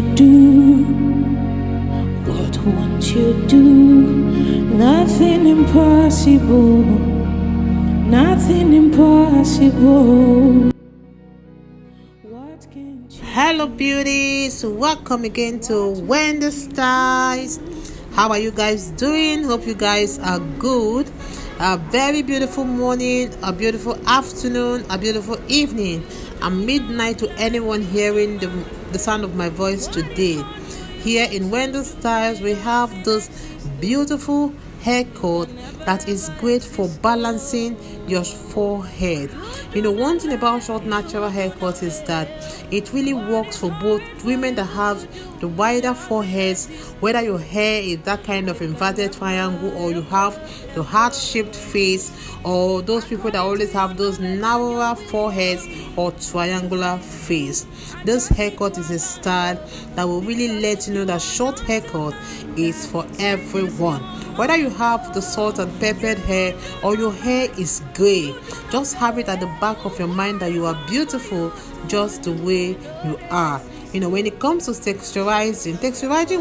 you do? What won't you do? Nothing impossible. Nothing impossible. Hello beauties, welcome again to Wendy Styles. How are you guys doing? Hope you guys are good. A very beautiful morning, a beautiful afternoon, a beautiful evening, and midnight to anyone hearing the sound of my voice today. Here in Wendy Styles, we have this beautiful haircut that is great for balancing your forehead. You know, one thing about short natural haircut is that it really works for both women that have the wider foreheads, whether your hair is that kind of inverted triangle or you have the heart-shaped face, or those people that always have those narrower foreheads or triangular face. This haircut is a style that will really let you know that short haircut is for everyone. Whether you have the salt and peppered hair or your hair is gray, just have it at the back of your mind that you are beautiful just the way you are. You know, when it comes to texturizing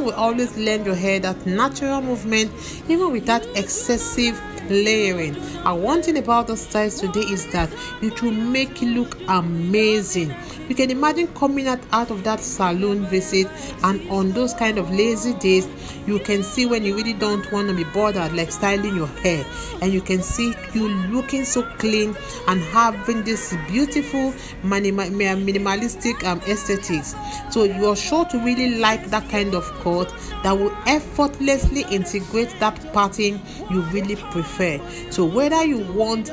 will always lend your hair that natural movement, even without excessive layering. And one thing about the styles today is that it will make you look amazing. You can imagine coming out of that salon visit, and on those kind of lazy days, you can see when you really don't want to be bothered like styling your hair, and you can see you looking so clean and having this beautiful minimalistic aesthetics. So you're sure to really like that kind of cut that will effortlessly integrate that pattern you really prefer. So whether you want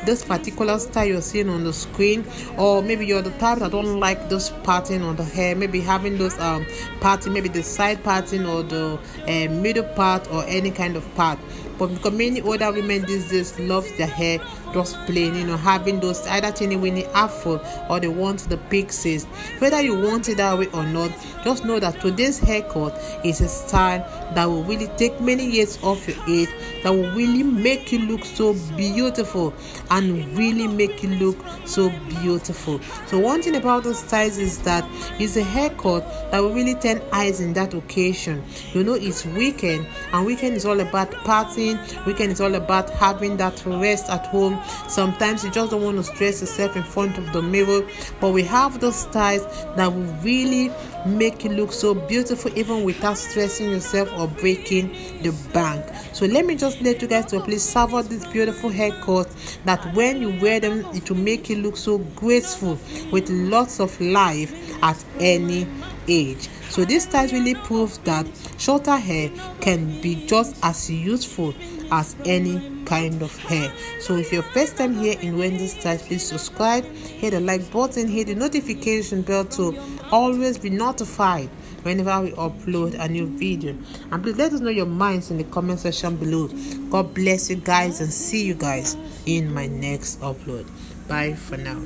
this particular style you're seeing on the screen, or maybe you're the type that don't like this pattern on the hair, maybe having those pattern, maybe the side pattern or the middle part or any kind of part. But because many older women these days love their hair just plain, you know, having those either teeny Winnie Afro or they want the Pixies. Whether you want it that way or not, just know that today's haircut is a style that will really take many years off your age, that will really make you look so beautiful and really make you look so beautiful. So one thing about those styles is that it's a haircut that will really turn eyes in that occasion. You know, it's weekend, and weekend is all about partying. Weekend is all about having that rest at home. Sometimes you just don't want to stress yourself in front of the mirror, but we have those styles that will really make you look so beautiful even without stressing yourself or breaking the bank. So let me just let you guys to please savor this beautiful haircut that when you wear them, it will make you look so graceful with lots of life at any age. So this style really proves that shorter hair can be just as useful as any kind of hair. So if you're first time here in Wendy Styles, please subscribe, hit the like button, hit the notification bell to always be notified whenever we upload a new video. And please let us know your minds in the comment section below. God bless you guys, and see you guys in my next upload. Bye for now.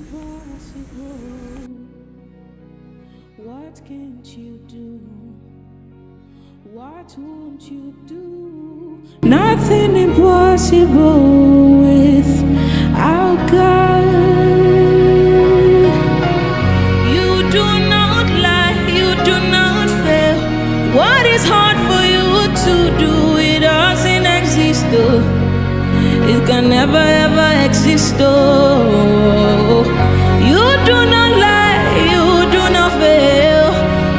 What can't you do? What won't you do? Nothing impossible with our God. You do not lie, you do not fail. What is hard for you to do? It doesn't exist, though. It can never ever exist, though. You do not lie, you do not fail.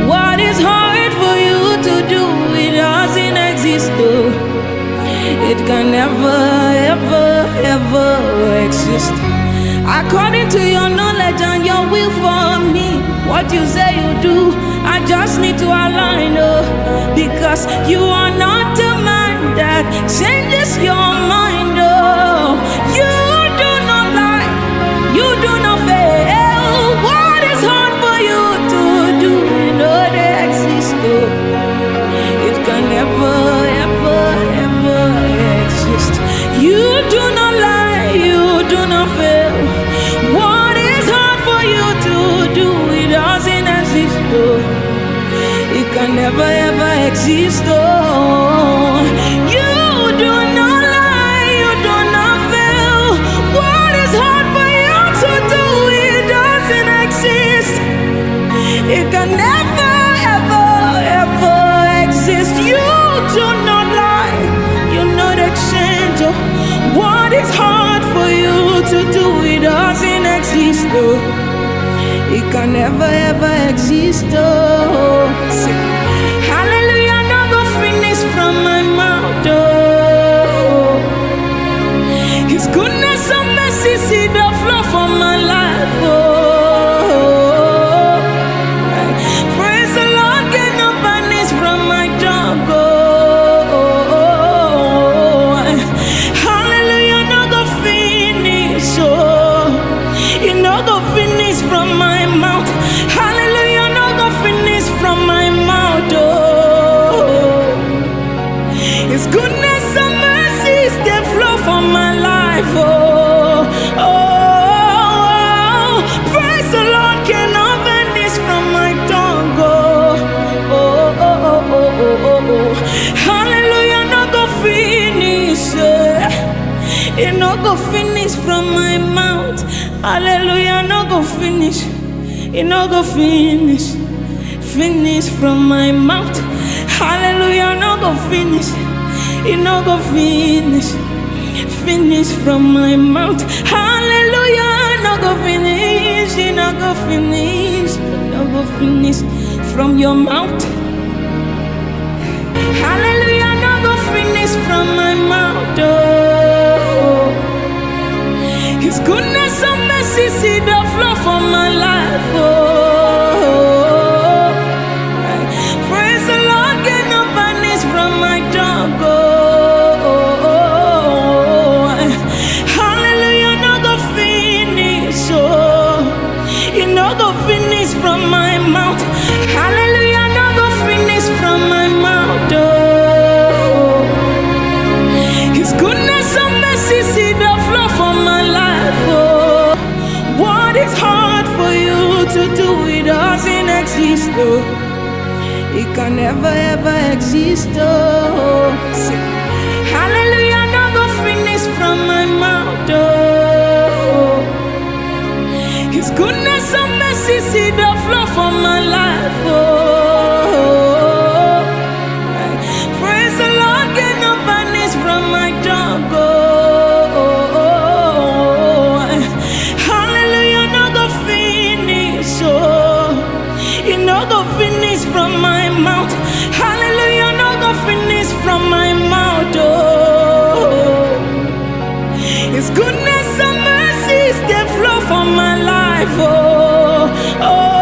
What is hard for you to do? It doesn't exist, though. It can never, ever, ever exist. According to your knowledge and your will for me, what you say you do, I just need to align, oh, because you are not a man that changes your mind, oh. You do not lie, you do not fail. What is hard for you to do? You know they exist, oh. It can never, ever, ever exist. You do not lie, you do not fail. What is hard for you to do? It doesn't exist, though. It can never ever exist, though. You do not lie, you do not fail. What is hard for you to do? It doesn't exist. It can never ever is hard for you to do, it doesn't exist, oh. It can never ever exist, oh. Say, hallelujah, no go finish from my mouth, oh. His goodness and mercy see the flow from my life, oh. Praise the Lord, get no vanish from my tongue, oh. Hallelujah, no go finish, oh. It no go finish from my mouth. Hallelujah, no go finish from my mouth, oh. His goodness and mercies, they flow from my life, oh. Oh, praise the Lord, cannot vanish from my tongue, oh. Oh, oh, oh, oh, oh, oh, oh. Hallelujah, no go finish, it no go finish from my mouth. Hallelujah, no go finish. It no go finish. Finish from my mouth. Hallelujah, no go finish. It no go finish. Finish from my mouth. Hallelujah, no go finish. It no go finish. It no go finish from your mouth. Hallelujah, no go finish from my mouth, oh. His goodness and mercy see the flow from my life, oh. Praise the Lord, get no vanish from my tongue, oh. Hallelujah, no go finish, oh. It no go finish from my mouth. Hallelujah, no go finish from my mouth, oh. His goodness and mercy see the flow from my life, oh. What is hard for you to do, it doesn't exist, oh. It can never ever exist, oh. Say, hallelujah, no go finish from my mouth, oh. His goodness and mercy see the flow from my life, oh. Praise the Lord, get no vanish from my tongue, oh. Hallelujah, no go finish, oh. It no go finish from my mouth. Hallelujah, no go finish from my mouth, oh. His goodness and mercies, they flow from my life, oh. Oh.